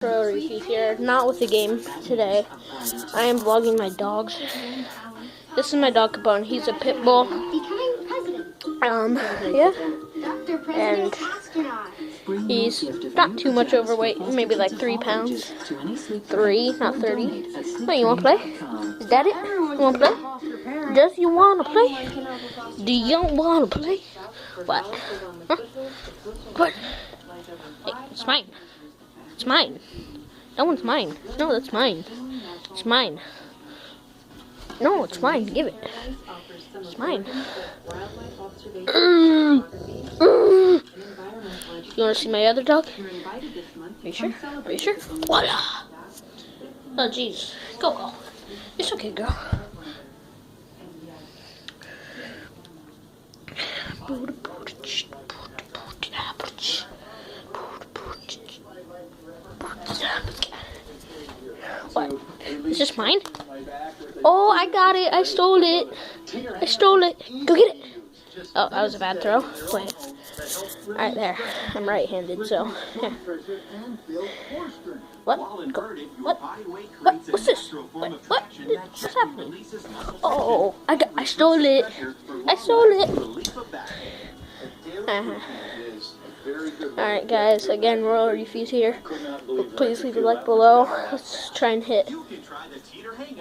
Ricky's here, not with the game today. I am vlogging my dogs. This is my dog Capone. He's a pit bull. Yeah. And he's not too much overweight, maybe like 3 pounds. 3, not 30. What, you wanna play? Is that it? You wanna play? Does you wanna play? Do you wanna play? What? Huh? What? Hey, it's mine. It's mine. That one's mine. No, that's mine. It's mine. No, it's mine. Give it. It's mine. You want to see my other dog? Are you sure? Are you sure? Voila! Oh, jeez. Go, go. It's okay, girl. What? Is this mine? Oh, I got it. I stole it. I stole it. Go get it. Oh, that was a bad throw. Wait. Alright, there. I'm right-handed, so. Yeah. What? Go. What? What? What's this? What? What's happening? Oh, I stole it. I stole it. Alright guys, again, Royal Reefy's here. Please leave a like below. Let's try and hit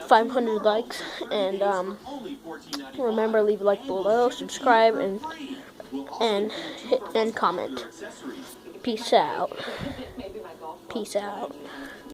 500 likes. And remember, leave a like below, subscribe, and comment. Peace out. Peace out.